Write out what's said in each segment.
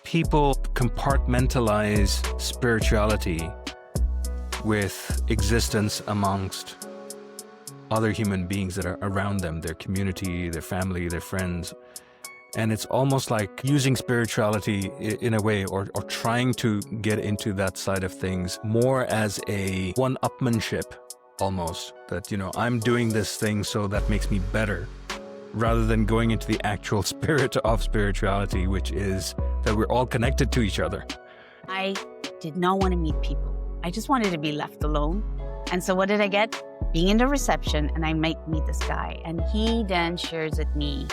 people compartmentalize spirituality with existence amongst other human beings that are around them, their community, their family, their friends. And it's almost like using spirituality in a way, or trying to get into that side of things more as a one-upmanship almost. That, I'm doing this thing so that makes me better, rather than going into the actual spirit of spirituality, which is that we're all connected to each other. I did not want to meet people. I just wanted to be left alone. And so what did I get? Being in the reception, and I might meet this guy. And he then shares with me.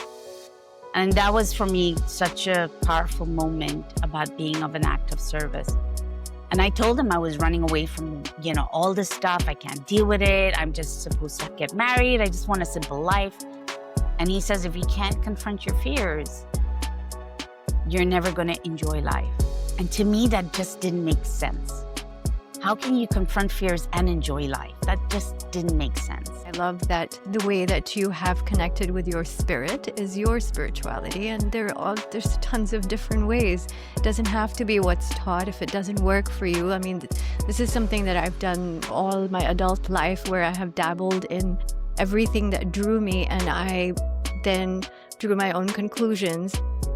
And that was for me such a powerful moment about being of an act of service. And I told him I was running away from, all this stuff. I can't deal with it. I'm just supposed to get married. I just want a simple life. And he says, if you can't confront your fears, you're never going to enjoy life. And to me, that just didn't make sense. How can you confront fears and enjoy life? That just didn't make sense. I love that the way that you have connected with your spirit is your spirituality, and there's tons of different ways. It doesn't have to be what's taught if it doesn't work for you. I mean, this is something that I've done all my adult life, where I have dabbled in everything that drew me, and I then drew my own conclusions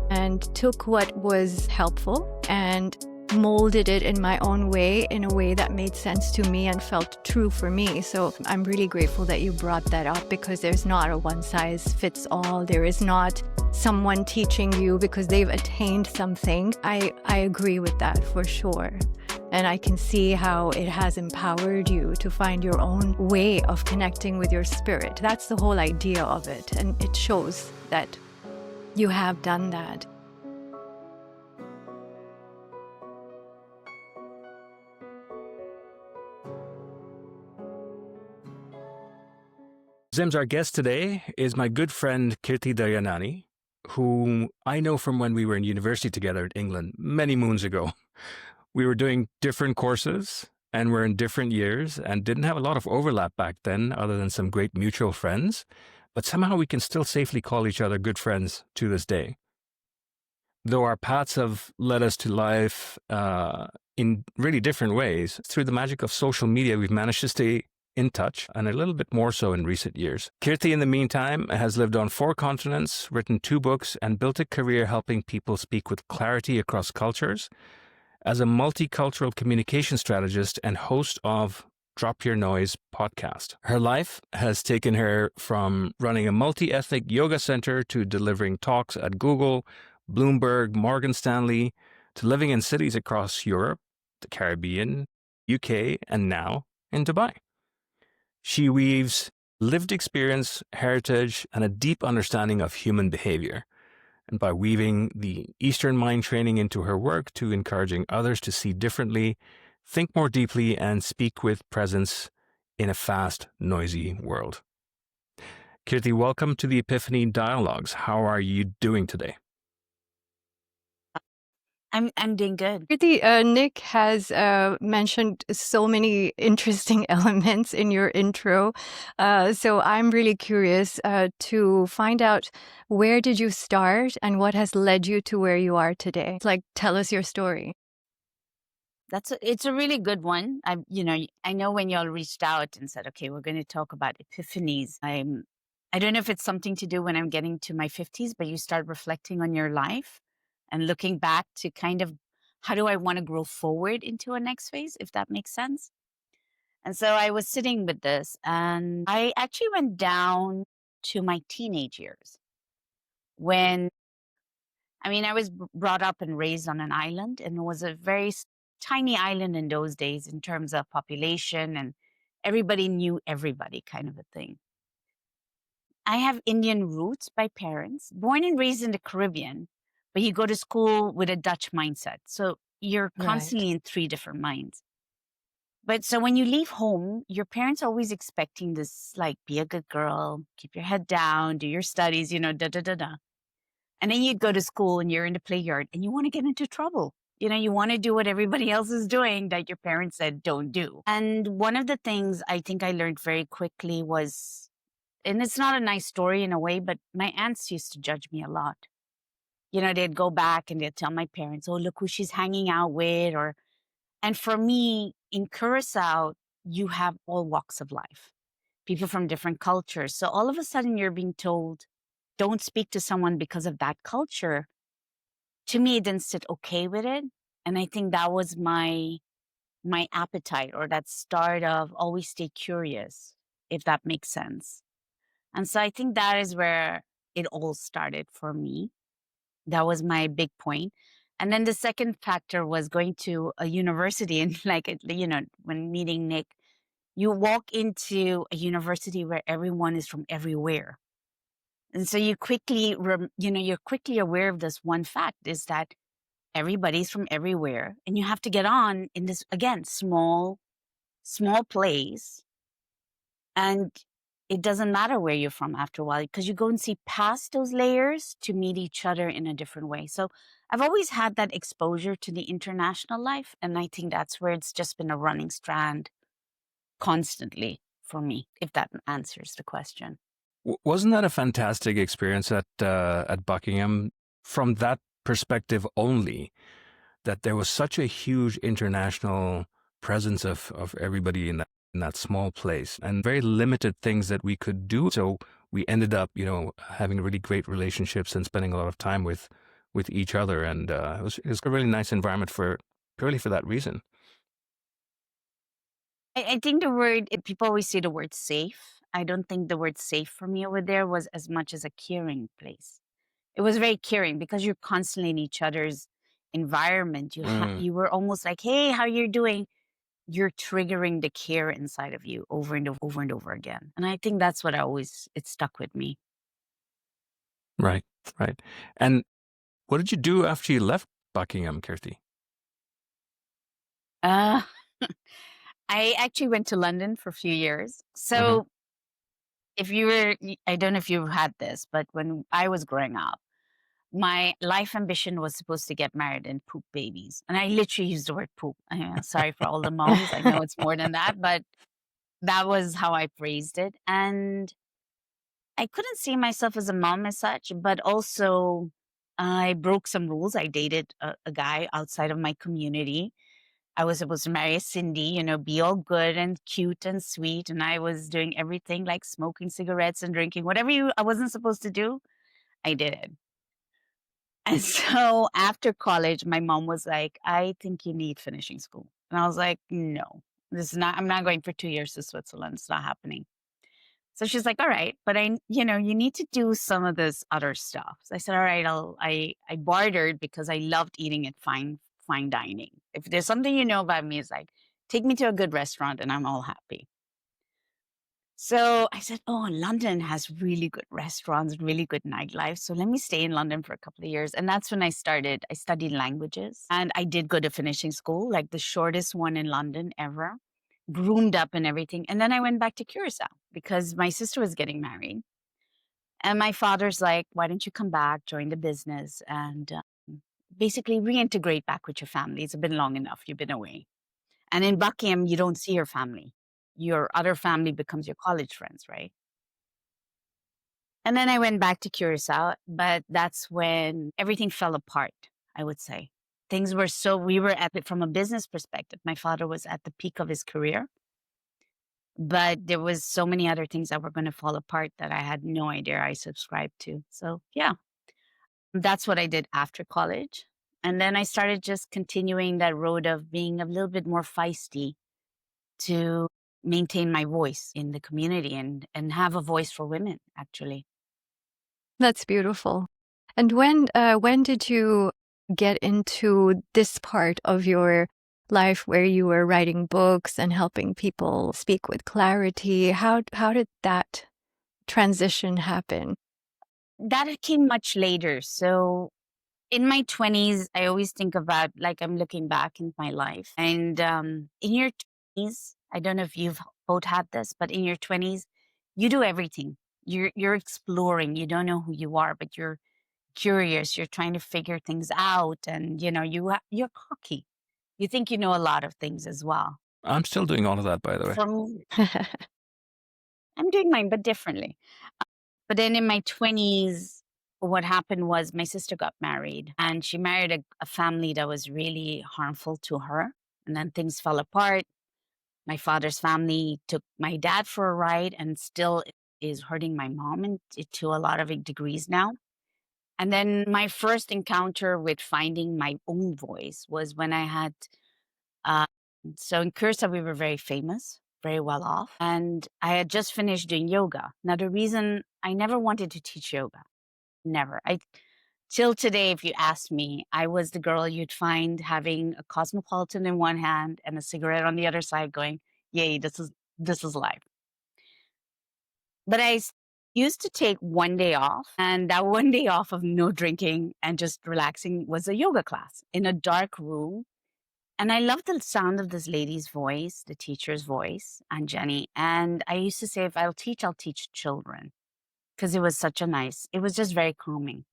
and took what was helpful and molded it in my own way, in a way that made sense to me and felt true for me. So I'm really grateful that you brought that up, because there's not a one size fits all. There is not someone teaching you because they've attained something. I agree with that for sure. And I can see how it has empowered you to find your own way of connecting with your spirit. That's the whole idea of it. And it shows that you have done that. Zims, our guest today is my good friend Kirti Dayanani, whom I know from when we were in university together in England many moons ago. We were doing different courses and we're in different years and didn't have a lot of overlap back then, other than some great mutual friends. But somehow we can still safely call each other good friends to this day. Though our paths have led us to life in really different ways, through the magic of social media, we've managed to stay in touch, and a little bit more so in recent years. Kirti, in the meantime, has lived on 4 continents, written 2 books, and built a career helping people speak with clarity across cultures as a multicultural communication strategist and host of Drop Your Noise podcast. Her life has taken her from running a multi-ethnic yoga center to delivering talks at Google, Bloomberg, Morgan Stanley, to living in cities across Europe, the Caribbean, UK, and now in Dubai. She weaves lived experience, heritage, and a deep understanding of human behavior. And by weaving the Eastern mind training into her work to encouraging others to see differently, think more deeply, and speak with presence in a fast, noisy world. Kirti, welcome to the Epiphany Dialogues. How are you doing today? I'm doing good. Kirti, Nick has mentioned so many interesting elements in your intro. So I'm really curious to find out, where did you start and what has led you to where you are today? Tell us your story. It's a really good one. I know when y'all reached out and said, okay, we're going to talk about epiphanies. I don't know if it's something to do when I'm getting to my 50s, but you start reflecting on your life and looking back to kind of, how do I want to grow forward into a next phase, if that makes sense? And so I was sitting with this, and I actually went down to my teenage years when, I was brought up and raised on an island, and it was a very tiny island in those days in terms of population, and everybody knew everybody kind of a thing. I have Indian roots by parents, born and raised in the Caribbean, but you go to school with a Dutch mindset. So you're constantly in 3 different minds. But so when you leave home, your parents are always expecting this, be a good girl, keep your head down, do your studies, da-da-da-da. And then you go to school and you're in the play yard and you want to get into trouble. You want to do what everybody else is doing that your parents said don't do. And one of the things I think I learned very quickly was, and it's not a nice story in a way, but my aunts used to judge me a lot. they'd go back and they'd tell my parents, oh, look who she's hanging out with. And for me, in Curacao, you have all walks of life, people from different cultures. So all of a sudden you're being told, don't speak to someone because of that culture. To me, it didn't sit okay with it. And I think that was my appetite, or that start of always stay curious, if that makes sense. And so I think that is where it all started for me. That was my big point. And then the second factor was going to a university, and when meeting Nick, you walk into a university where everyone is from everywhere. And so you're quickly aware of this one fact, is that everybody's from everywhere, and you have to get on in this, again, small place. And it doesn't matter where you're from after a while, because you go and see past those layers to meet each other in a different way. So I've always had that exposure to the international life. And I think that's where it's just been a running strand constantly for me, if that answers the question. Wasn't that a fantastic experience at Buckingham from that perspective only, that there was such a huge international presence of everybody in that small place, and very limited things that we could do. So we ended up, having really great relationships and spending a lot of time with each other. And it was a really nice environment purely for that reason. I think people always say the word safe. I don't think the word safe for me over there was as much as a caring place. It was very caring because you're constantly in each other's environment. You were almost like, hey, how you doing? You're triggering the care inside of you over and over and over again. And I think that's what it stuck with me. Right. And what did you do after you left Buckingham, Kirti? I actually went to London for a few years. So I don't know if you've had this, but when I was growing up, my life ambition was supposed to get married and poop babies. And I literally used the word poop. Sorry for all the moms. I know it's more than that, but that was how I phrased it. And I couldn't see myself as a mom as such, but also I broke some rules. I dated a guy outside of my community. I was supposed to marry a Cindy, be all good and cute and sweet. And I was doing everything like smoking cigarettes and drinking, whatever I wasn't supposed to do, I did it. And so after college, my mom was like, I think you need finishing school. And I was like, no, I'm not going for 2 years to Switzerland. It's not happening. So she's like, all right, but you need to do some of this other stuff. So I said, all right, I bartered because I loved eating at fine dining. If there's something about me, it's like, take me to a good restaurant and I'm all happy. So I said, oh, London has really good restaurants, really good nightlife. So let me stay in London for a couple of years. And that's when I studied languages. And I did go to finishing school, like the shortest one in London ever, groomed up and everything. And then I went back to Curacao because my sister was getting married. And my father's like, why don't you come back, join the business, and basically reintegrate back with your family. It's been long enough. You've been away. And in Buckingham, you don't see your family. Your other family becomes your college friends, right? And then I went back to Curacao, but that's when everything fell apart, I would say. We were at it from a business perspective. My father was at the peak of his career, but there was so many other things that were going to fall apart that I had no idea I subscribed to. So yeah, that's what I did after college. And then I started just continuing that road of being a little bit more feisty to maintain my voice in the community and have a voice for women, actually. That's beautiful. And when did you get into this part of your life where you were writing books and helping people speak with clarity? How did that transition happen? That came much later. So in my 20s, I always think about, like, I'm looking back in my life. And in your 20s, I don't know if you've both had this, but in your 20s, you do everything. You're exploring. You don't know who you are, but you're curious. You're trying to figure things out. And, you're cocky. You think you know a lot of things as well. I'm still doing all of that, by the way. I'm doing mine, but differently. But then in my 20s, what happened was my sister got married, and she married a family that was really harmful to her. And then things fell apart. My father's family took my dad for a ride and still is hurting my mom to a lot of degrees now. And then my first encounter with finding my own voice was when I had, uh, so in Kursa, we were very famous, very well off. And I had just finished doing yoga. Now, the reason I never wanted to teach yoga, never. Till today, if you ask me, I was the girl you'd find having a cosmopolitan in one hand and a cigarette on the other side going, yay, this is life. But used to take one day off, and that one day off of no drinking and just relaxing was a yoga class in a dark room. And I loved the sound of this lady's voice, the teacher's voice, and Jenny. And I used to say, if I'll teach children, because it was it was just very calming.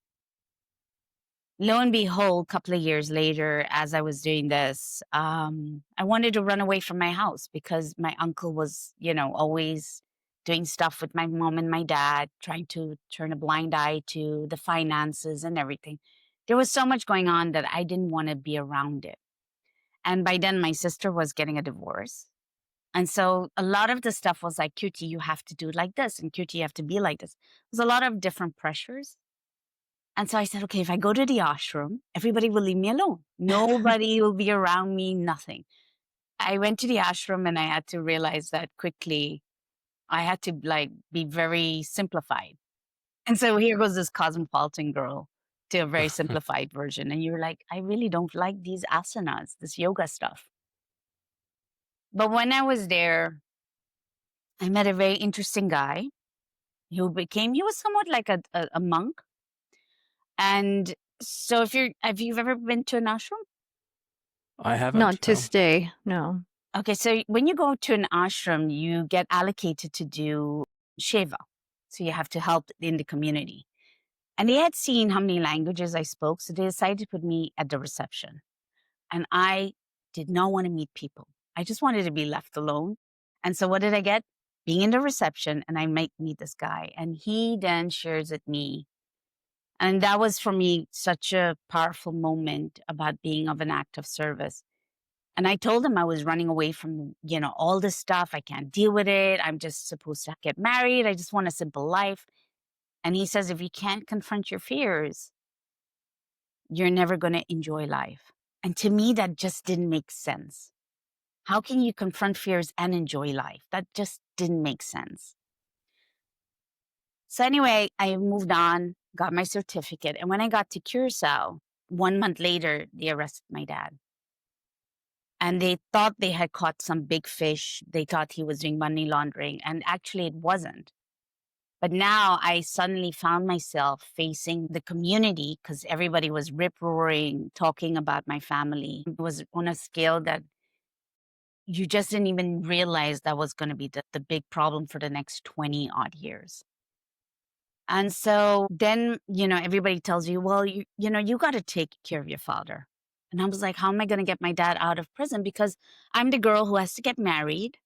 Lo and behold, a couple of years later, as I was doing this, I wanted to run away from my house because my uncle was, always doing stuff with my mom and my dad, trying to turn a blind eye to the finances and everything. There was so much going on that I didn't want to be around it. And by then, my sister was getting a divorce. And so a lot of the stuff was like, Kirti, you have to do like this. And Kirti, you have to be like this. There's a lot of different pressures. And so I said, okay, if I go to the ashram, everybody will leave me alone. Nobody will be around me, nothing. I went to the ashram and I had to realize that quickly. I had to be very simplified. And so here goes this cosmopolitan girl to a very simplified version. And you're like, I really don't like these asanas, this yoga stuff. But when I was there, I met a very interesting guy he was somewhat like a monk. And so if you've ever been to an ashram? I haven't. Not to no. stay, no. Okay, so when you go to an ashram, you get allocated to do seva. So you have to help in the community. And they had seen how many languages I spoke, so they decided to put me at the reception. And I did not want to meet people. I just wanted to be left alone. And so what did I get? Being in the reception, and I might meet this guy. And he then shares with me. And that was for me such a powerful moment about being of an act of service. And I told him I was running away from, all this stuff. I can't deal with it. I'm just supposed to get married. I just want a simple life. And he says, if you can't confront your fears, you're never going to enjoy life. And to me, that just didn't make sense. How can you confront fears and enjoy life? That just didn't make sense. So anyway, I moved on, got my certificate. And when I got to Curacao, 1 month later, they arrested my dad. And they thought they had caught some big fish. They thought he was doing money laundering. And actually, it wasn't. But now I suddenly found myself facing the community because everybody was rip-roaring, talking about my family. It was on a scale that you just didn't even realize that was going to be the big problem for the next 20 odd years. And so then, everybody tells you, well, you got to take care of your father. And I was like, how am I going to get my dad out of prison? Because I'm the girl who has to get married.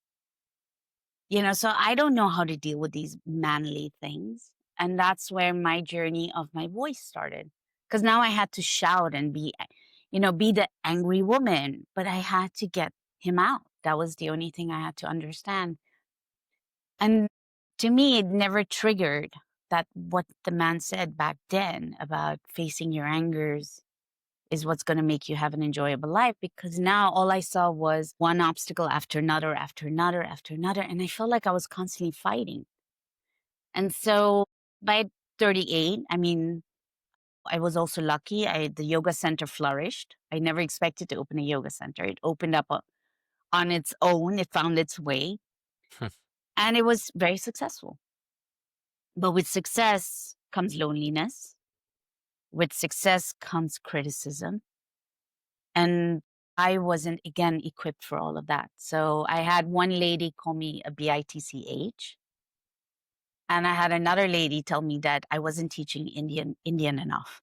So I don't know how to deal with these manly things. And that's where my journey of my voice started. Because now I had to shout and be the angry woman. But I had to get him out. That was the only thing I had to understand. And to me, it never triggered that what the man said back then about facing your angers is what's going to make you have an enjoyable life. Because now all I saw was one obstacle after another, after another, after another. And I felt like I was constantly fighting. And so by 38, I was also lucky. The yoga center flourished. I never expected to open a yoga center. It opened up on its own. It found its way. And it was very successful. But with success comes loneliness. With success comes criticism. And I wasn't, again, equipped for all of that. So I had one lady call me a bitch. And I had another lady tell me that I wasn't teaching Indian enough.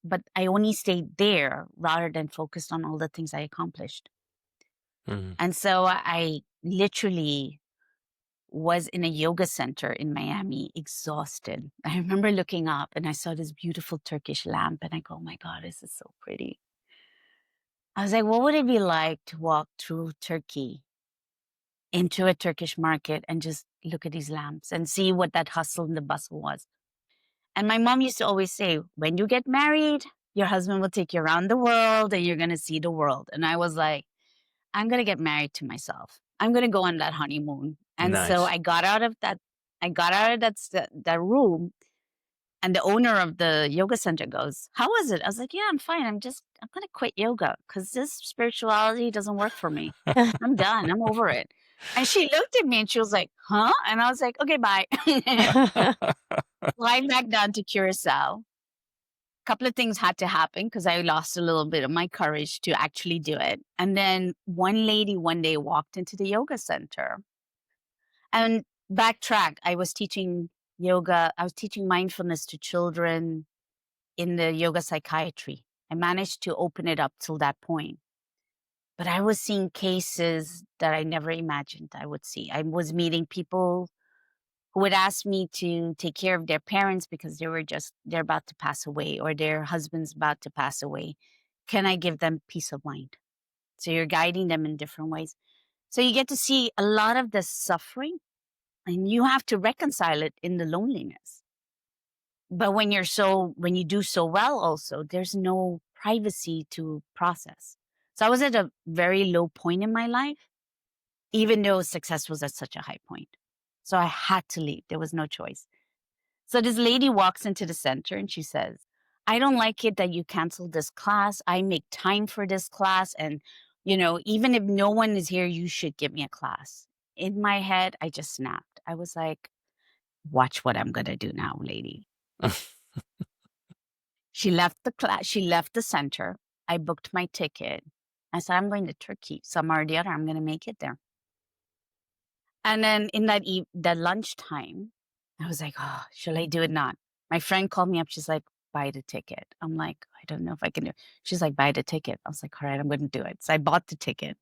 But I only stayed there rather than focused on all the things I accomplished. Mm-hmm. And so I literally was in a yoga center in Miami, exhausted. I remember looking up and I saw this beautiful Turkish lamp and I go, oh my God, this is so pretty. I was like, what would it be like to walk through Turkey into a Turkish market and just look at these lamps and see what that hustle and the bustle was? And my mom used to always say, when you get married, your husband will take you around the world and you're going to see the world. And I was like, I'm going to get married to myself. I'm going to go on that honeymoon. And so Nice. I got out of that that room, and the owner of the yoga center goes, how was it? I was like, yeah, I'm fine. I'm going to quit yoga because this spirituality doesn't work for me. I'm done. I'm over it. And she looked at me and she was like, huh? And I was like, okay, bye. Fly back down to Curacao. Couple of things had to happen because I lost a little bit of my courage to actually do it. And then one lady one day walked into the yoga center. And backtrack, I was teaching yoga. I was teaching mindfulness to children in the yoga psychiatry. I managed to open it up till that point. But I was seeing cases that I never imagined I would see. I was meeting people who would ask me to take care of their parents because they're about to pass away or their husband's about to pass away. Can I give them peace of mind? So you're guiding them in different ways. So you get to see a lot of the suffering and you have to reconcile it in the loneliness. But when you do so well also, there's no privacy to process. So I was at a very low point in my life, even though success was at such a high point. So I had to leave. There was no choice. So this lady walks into the center and she says, I don't like it that you canceled this class. I make time for this class. And, even if no one is here, you should give me a class. In my head, I just snapped. I was like, watch what I'm going to do now, lady. She left the class. She left the center. I booked my ticket. I said, I'm going to Turkey. Somehow or the other, I'm going to make it there. And then in that lunchtime, I was like, oh, shall I do it not? My friend called me up. She's like, buy the ticket. I'm like, I don't know if I can do it. She's like, buy the ticket. I was like, all right, I'm going to do it. So I bought the ticket,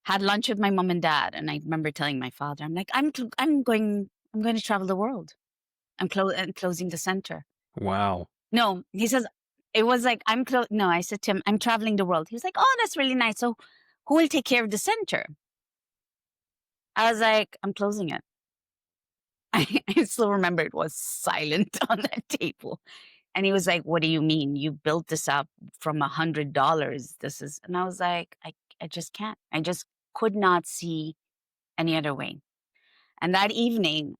had lunch with my mom and dad. And I remember telling my father, I'm like, I'm going to travel the world. I'm closing the center. Wow. No, he says, it was like, no, I said to him, I'm traveling the world. He was like, oh, that's really nice. So who will take care of the center? I was like, I'm closing it. I still remember it was silent on that table. And he was like, what do you mean? You built this up from $100. And I was like, I just can't. I just could not see any other way. And that evening,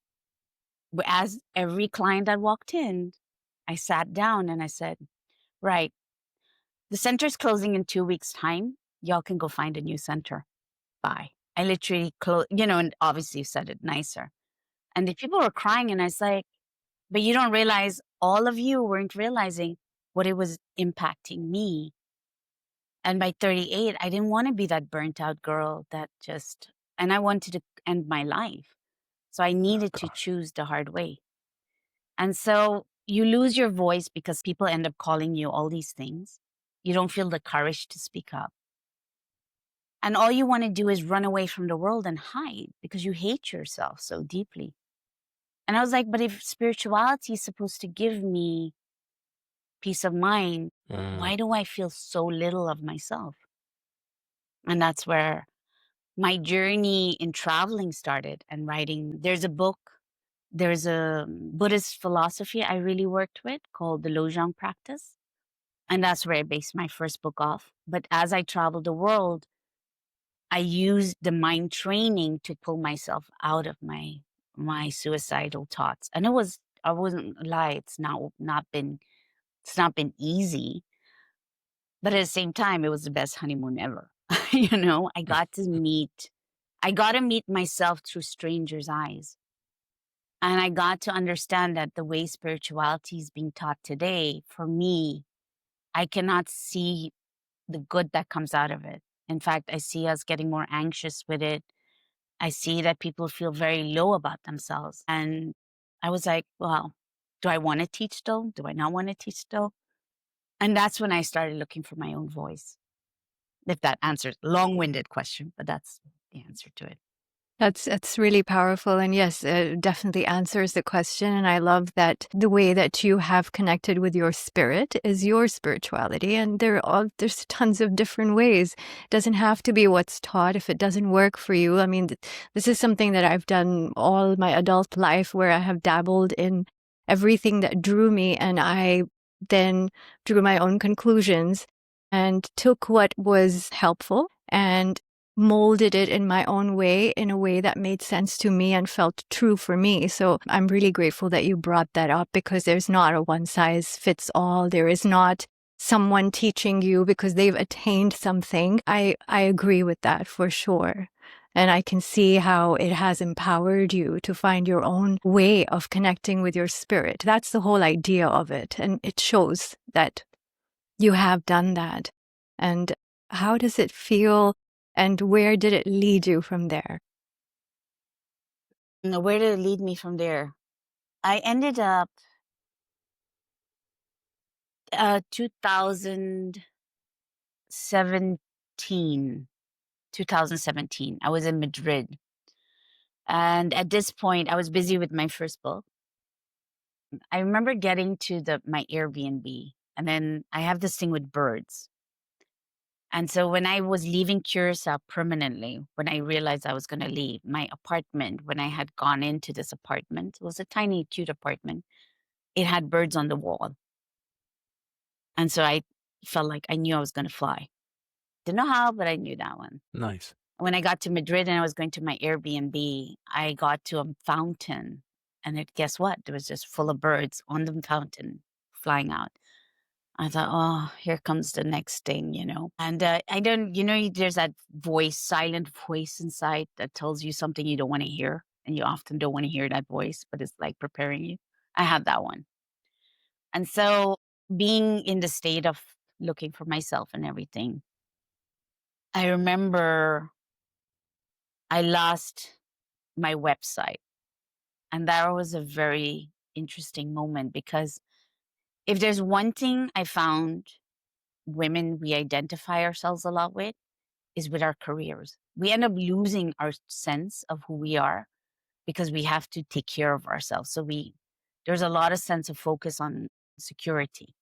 as every client that walked in, I sat down and I said, right, the center's closing in 2 weeks' time. Y'all can go find a new center. Bye. I literally closed, and obviously said it nicer. And the people were crying and I was like, but you don't realize, all of you weren't realizing what it was impacting me. And by 38, I didn't want to be that burnt out girl and I wanted to end my life. So I needed to choose the hard way. And so you lose your voice because people end up calling you all these things. You don't feel the courage to speak up. And all you want to do is run away from the world and hide because you hate yourself so deeply. And I was like, but if spirituality is supposed to give me peace of mind, why do I feel so little of myself? And that's where my journey in traveling started and writing. There's a Buddhist philosophy I really worked with called the Lojong practice. And that's where I based my first book off. But as I traveled the world, I used the mind training to pull myself out of my suicidal thoughts. And I wouldn't lie, it's not been easy. But at the same time, it was the best honeymoon ever. I got to meet myself through strangers' eyes. And I got to understand that the way spirituality is being taught today, for me, I cannot see the good that comes out of it. In fact, I see us getting more anxious with it. I see that people feel very low about themselves. And I was like, well, do I want to teach though? Do I not want to teach though? And that's when I started looking for my own voice. If that answers long-winded question, but that's the answer to it. That's really powerful, and yes, it definitely answers the question. And I love that the way that you have connected with your spirit is your spirituality, and there's tons of different ways. It doesn't have to be what's taught if it doesn't work for you. I mean, this is something that I've done all my adult life, where I have dabbled in everything that drew me, and I then drew my own conclusions and took what was helpful and molded it in my own way, in a way that made sense to me and felt true for me. So I'm really grateful that you brought that up, because there's not a one size fits all. There is not someone teaching you because they've attained something. I agree with that for sure. And I can see how it has empowered you to find your own way of connecting with your spirit. That's the whole idea of it. And it shows that you have done that. And how does it feel? And where did it lead you from there? Where did it lead me from there? I ended up 2017. I was in Madrid. And at this point, I was busy with my first book. I remember getting to my Airbnb, and then I have this thing with birds. And so when I was leaving Curacao permanently, when I realized I was going to leave my apartment, when I had gone into this apartment, it was a tiny, cute apartment. It had birds on the wall. And so I felt like I knew I was going to fly. Didn't know how, but I knew that one. Nice. When I got to Madrid and I was going to my Airbnb, I got to a fountain, and guess what? There was just full of birds on the fountain flying out. I thought, oh, here comes the next thing, And I don't, there's that voice, silent voice inside that tells you something you don't want to hear. And you often don't want to hear that voice, but it's like preparing you. I had that one. And so being in the state of looking for myself and everything, I remember I lost my website. And that was a very interesting moment, because if there's one thing I found women we identify ourselves a lot with, is with our careers. We end up losing our sense of who we are because we have to take care of ourselves. So there's a lot of sense of focus on security,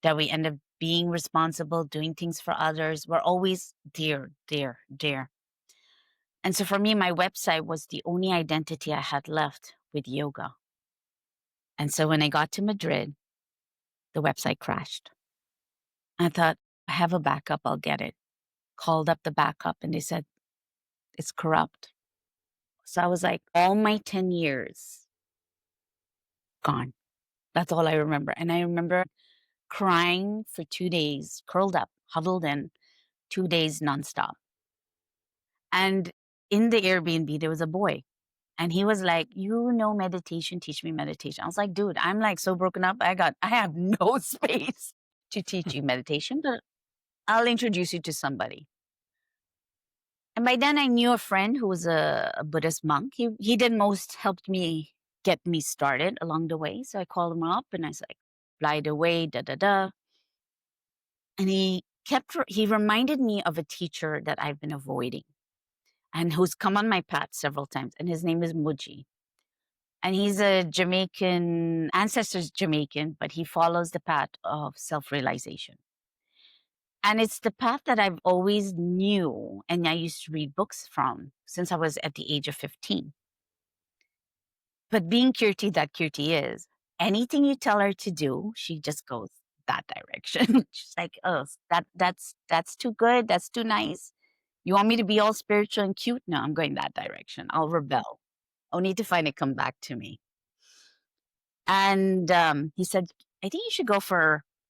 that we end up being responsible, doing things for others. We're always there. And so for me, my website was the only identity I had left with yoga. And so when I got to Madrid, the website crashed. I thought, I have a backup, I'll get it. Called up the backup and they said, it's corrupt. So I was like, all my 10 years gone. That's all I remember. And I remember crying for 2 days, curled up, huddled in, 2 days nonstop. And in the Airbnb, there was a boy. And he was like, meditation, teach me meditation. I was like, dude, I'm like so broken up. I have no space to teach you meditation, but I'll introduce you to somebody. And by then I knew a friend who was a Buddhist monk. He did most helped me get me started along the way. So I called him up and I was like, fly away, da. And he reminded me of a teacher that I've been avoiding and who's come on my path several times. And his name is Muji. And he's a Jamaican, ancestors Jamaican, but he follows the path of self-realization. And it's the path that I've always knew and I used to read books from since I was at the age of 15. But being Kirti that Kirti is, anything you tell her to do, she just goes that direction. She's like, oh, that's too good. That's too nice. You want me to be all spiritual and cute? No, I'm going that direction. I'll rebel. I'll need to find it come back to me. And he said, I think you should go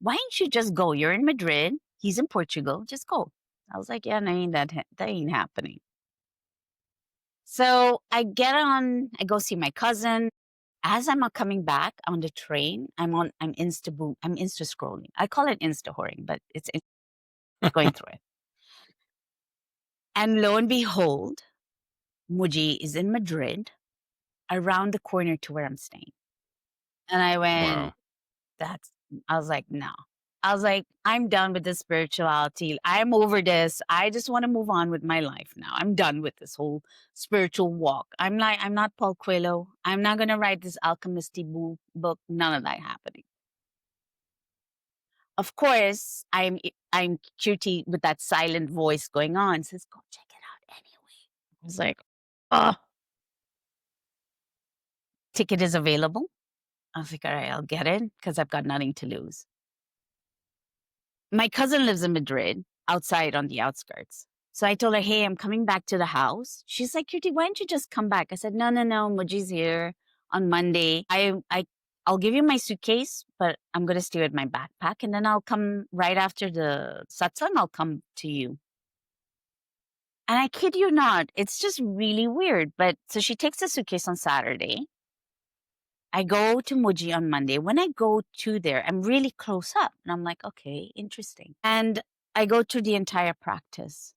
why don't you just go? You're in Madrid. He's in Portugal. Just go. I was like, yeah, no, that ain't happening. So I go see my cousin. As I'm coming back on the train, I'm Insta scrolling. I call it Insta whoring, but it's going through it. And lo and behold, Muji is in Madrid, around the corner to where I'm staying. And I went, Wow. I was like, no. I was like, I'm done with this spirituality. I'm over this. I just want to move on with my life now. I'm done with this whole spiritual walk. I'm not Paul Coelho. I'm not going to write this alchemisty book. None of that happening. Of course, I'm Kirti with that silent voice going on. Says, go check it out anyway. I was like, oh, ticket is available. I was like, all right, I'll get it because I've got nothing to lose. My cousin lives in Madrid, outside on the outskirts. So I told her, hey, I'm coming back to the house. She's like, Kirti, why don't you just come back? I said, no, Muji's here on Monday. I'll give you my suitcase, but I'm going to stay with my backpack. And then I'll come right after the satsang, I'll come to you. And I kid you not, it's just really weird. But so she takes the suitcase on Saturday. I go to Muji on Monday. When I go to there, I'm really close up. And I'm like, okay, interesting. And I go through the entire practice.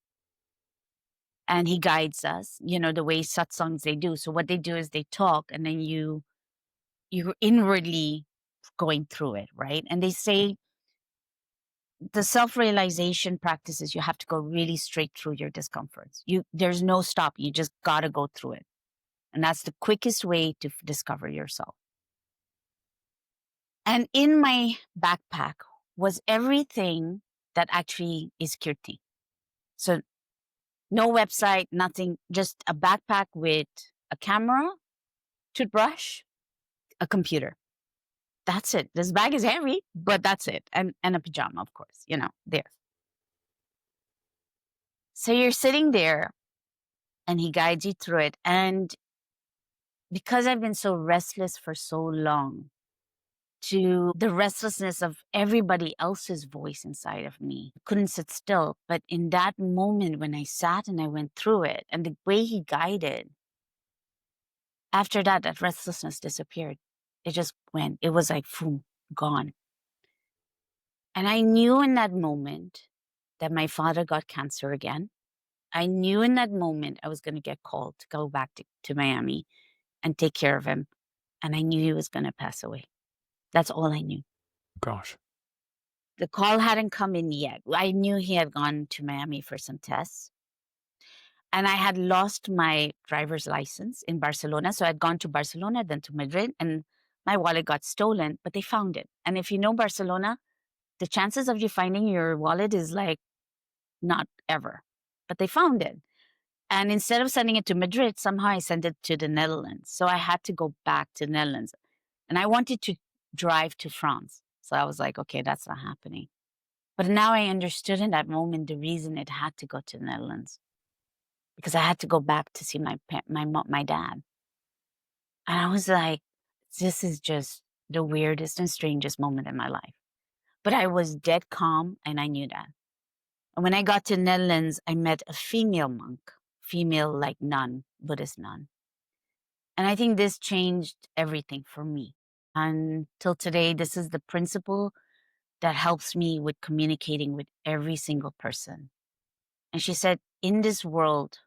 And he guides us, the way satsangs they do. So what they do is they talk and then you're inwardly going through it, right? And they say the self-realization practices, you have to go really straight through your discomforts. There's no stop. You just got to go through it. And that's the quickest way to discover yourself. And in my backpack was everything that actually is Kirti. So no website, nothing, just a backpack with a camera, toothbrush, a computer. That's it. This bag is heavy, but that's it. And a pajama, of course, there. So you're sitting there and he guides you through it. And because I've been so restless for so long, to the restlessness of everybody else's voice inside of me. I couldn't sit still. But in that moment when I sat and I went through it and the way he guided, after that restlessness disappeared. It just went. It was like, boom, gone. And I knew in that moment that my father got cancer again. I knew in that moment I was going to get called to go back to Miami and take care of him. And I knew he was going to pass away. That's all I knew. Gosh. The call hadn't come in yet. I knew he had gone to Miami for some tests. And I had lost my driver's license in Barcelona. So I'd gone to Barcelona, then to Madrid, and my wallet got stolen, but they found it. And if you know Barcelona, the chances of you finding your wallet is like not ever. But they found it. And instead of sending it to Madrid, somehow I sent it to the Netherlands. So I had to go back to the Netherlands. And I wanted to drive to France. So I was like, okay, that's not happening. But now I understood in that moment the reason it had to go to the Netherlands. Because I had to go back to see my dad. And I was like, this is just the weirdest and strangest moment in my life. But I was dead calm and I knew that. And when I got to the Netherlands, I met a female monk, female like nun, Buddhist nun. And I think this changed everything for me. Until today, this is the principle that helps me with communicating with every single person. And she said, in this world,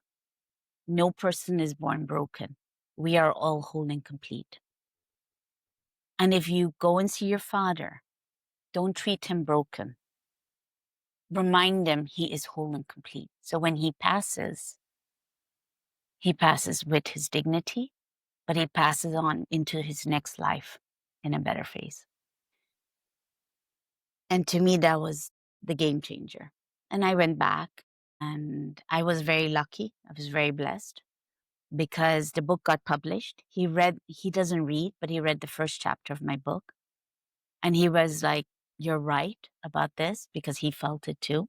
no person is born broken. We are all whole and complete. And if you go and see your father, don't treat him broken. Remind him he is whole and complete. So when he passes with his dignity, but he passes on into his next life in a better phase. And to me, that was the game changer. And I went back and I was very lucky. I was very blessed because the book got published. He doesn't read, but he read the first chapter of my book. And he was like, you're right about this, because he felt it too.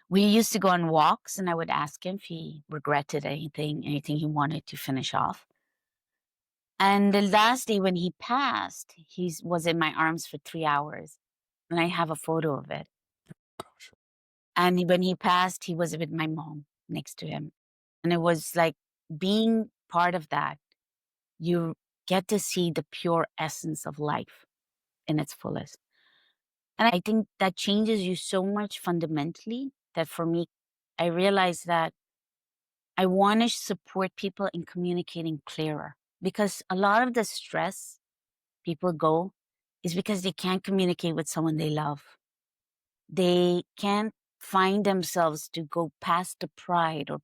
We used to go on walks and I would ask him if he regretted anything he wanted to finish off. And the last day when he passed, he was in my arms for 3 hours. And I have a photo of it. Gosh. And when he passed, he was with my mom next to him. And it was like being part of that. You get to see the pure essence of life in its fullest. And I think that changes you so much fundamentally that for me, I realized that I want to support people in communicating clearer, because a lot of the stress people go is because they can't communicate with someone they love. They can't find themselves to go past the pride or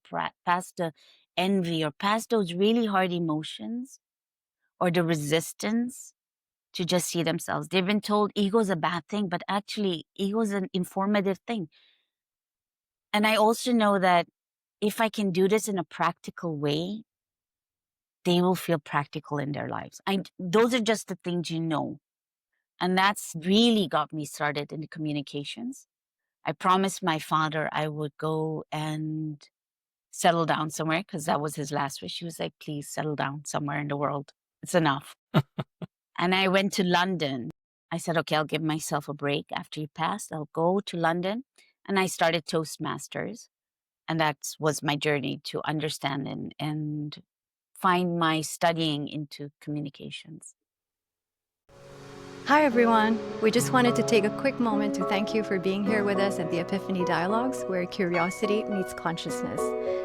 past the envy or past those really hard emotions or the resistance to just see themselves. They've been told ego is a bad thing, but actually ego is an informative thing. And I also know that if I can do this in a practical way, they will feel practical in their lives. Those are just the things you know. And that's really got me started in the communications. I promised my father I would go and settle down somewhere because that was his last wish. He was like, please settle down somewhere in the world. It's enough. And I went to London. I said, okay, I'll give myself a break after you passed. I'll go to London. And I started Toastmasters. And that was my journey to understand and find my studying into communications. Hi, everyone. We just wanted to take a quick moment to thank you for being here with us at the Epiphany Dialogues, where curiosity meets consciousness.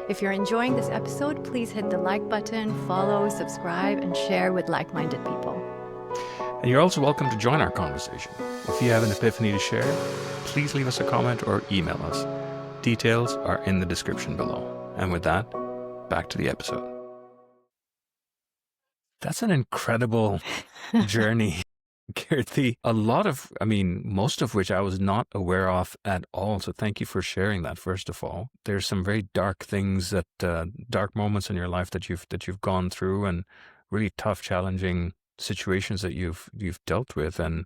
If you're enjoying this episode, please hit the like button, follow, subscribe, and share with like-minded people. And you're also welcome to join our conversation. If you have an epiphany to share, please leave us a comment or email us. Details are in the description below. And with that, back to the episode. That's an incredible journey, Kirti. Most of which I was not aware of at all. So thank you for sharing that, first of all. There's some very dark things dark moments in your life that you've gone through, and really tough, challenging situations that you've dealt with. And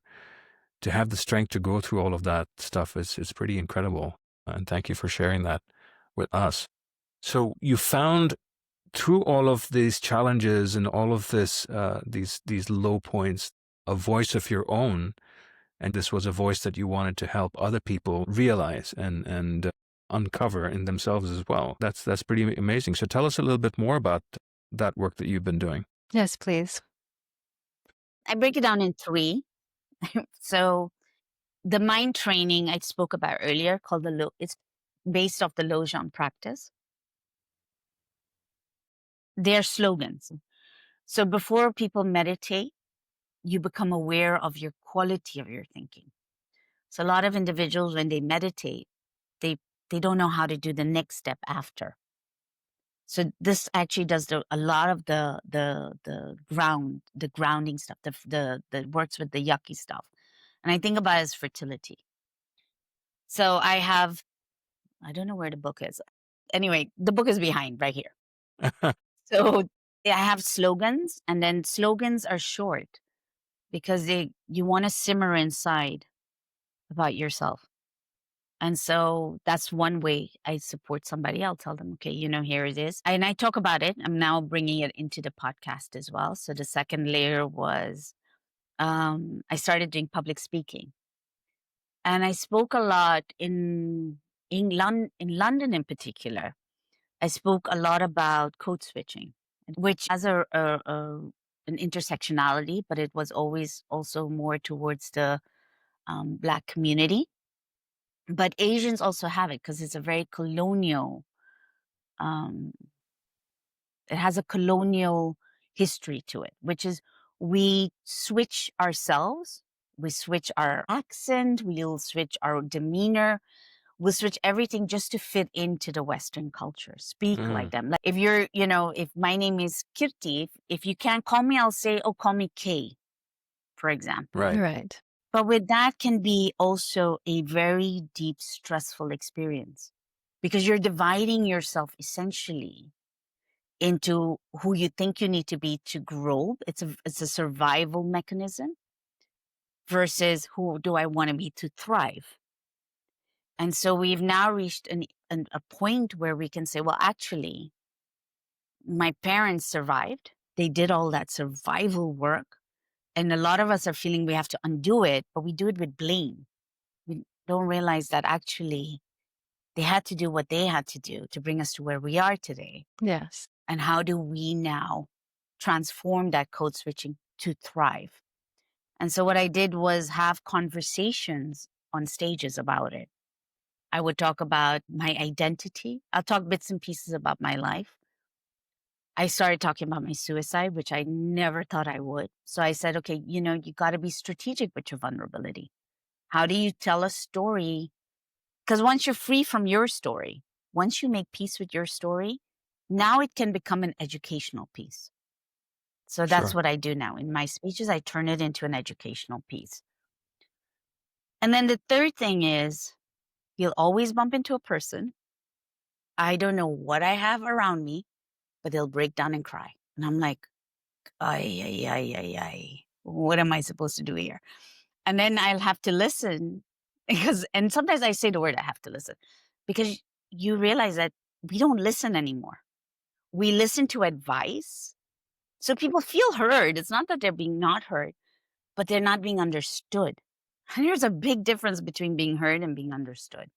to have the strength to go through all of that stuff is pretty incredible. And thank you for sharing that with us. So you found, through all of these challenges and all of this, these low points, a voice of your own, and this was a voice that you wanted to help other people realize and uncover in themselves as well. That's pretty amazing. So tell us a little bit more about that work that you've been doing. Yes, please. I break it down in 3. So the mind training I spoke about earlier, called it's based off the Lojong practice. They're slogans. So before people meditate, you become aware of your quality of your thinking. So a lot of individuals, when they meditate, they don't know how to do the next step after. So this actually does a lot of the grounding stuff, the works with the yucky stuff. And I think about it as fertility. So I don't know where the book is. Anyway, the book is behind right here. So I have slogans, and then slogans are short because you want to simmer inside about yourself. And so that's one way I support somebody. I'll tell them, okay, here it is. And I talk about it. I'm now bringing it into the podcast as well. So the second layer was I started doing public speaking. And I spoke a lot in London in particular. I spoke a lot about code switching, which has an intersectionality, but it was always also more towards the Black community. But Asians also have it because it's a very colonial, it has a colonial history to it, which is we switch ourselves, we switch our accent, we'll switch our demeanor, we'll switch everything just to fit into the Western culture, speak like them. Like if you're, if my name is Kirti, if you can't call me, I'll say, oh, call me Kay, for example. Right. But with that can be also a very deep, stressful experience because you're dividing yourself essentially into who you think you need to be to grow. It's a survival mechanism versus who do I want to be to thrive. And so we've now reached a point where we can say, well, actually, my parents survived. They did all that survival work. And a lot of us are feeling we have to undo it, but we do it with blame. We don't realize that actually they had to do what they had to do to bring us to where we are today. Yes. And how do we now transform that code switching to thrive? And so what I did was have conversations on stages about it. I would talk about my identity. I'll talk bits and pieces about my life. I started talking about my suicide, which I never thought I would. So I said, okay, you got to be strategic with your vulnerability. How do you tell a story? Because once you're free from your story, once you make peace with your story, now it can become an educational piece. So that's Sure. what I do now. In my speeches, I turn it into an educational piece. And then the third thing is, you'll always bump into a person. I don't know what I have around me, but they'll break down and cry. And I'm like, ay, ay, ay, ay, ay. What am I supposed to do here? And then I'll have to listen and sometimes I say the word I have to listen, because you realize that we don't listen anymore. We listen to advice. So people feel heard. It's not that they're being not heard, but they're not being understood. And there's a big difference between being heard and being understood.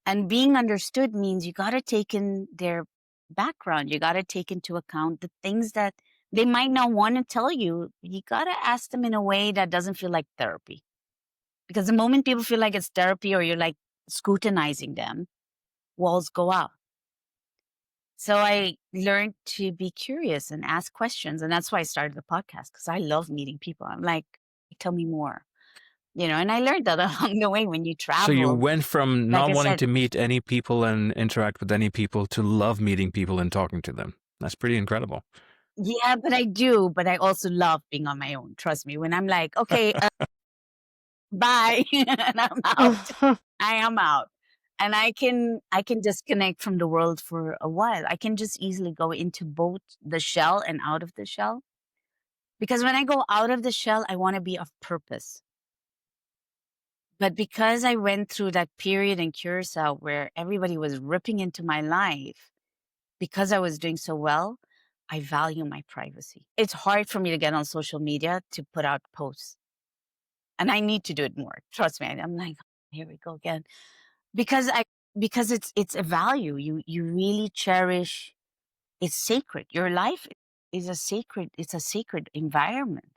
And being understood means you got to take in their background. You got to take into account the things that they might not want to tell you. You got to ask them in a way that doesn't feel like therapy. Because the moment people feel like it's therapy or you're like scrutinizing them, walls go out. So I learned to be curious and ask questions. And that's why I started the podcast, because I love meeting people. I'm like, tell me more. And I learned that along the way when you travel. So you went from like not I wanting said, to meet any people and interact with any people to love meeting people and talking to them. That's pretty incredible. yeah, but I do. But I also love being on my own. Trust me. When I'm like, okay, bye, and I'm out. I am out. And I can disconnect from the world for a while. I can just easily go into both the shell and out of the shell. Because when I go out of the shell, I want to be of purpose. But because I went through that period in Curacao where everybody was ripping into my life, because I was doing so well, I value my privacy. It's hard for me to get on social media to put out posts. And I need to do it more. Trust me. I'm like, here we go again. Because it's a value. You really cherish. It's sacred. Your life is it's a sacred environment.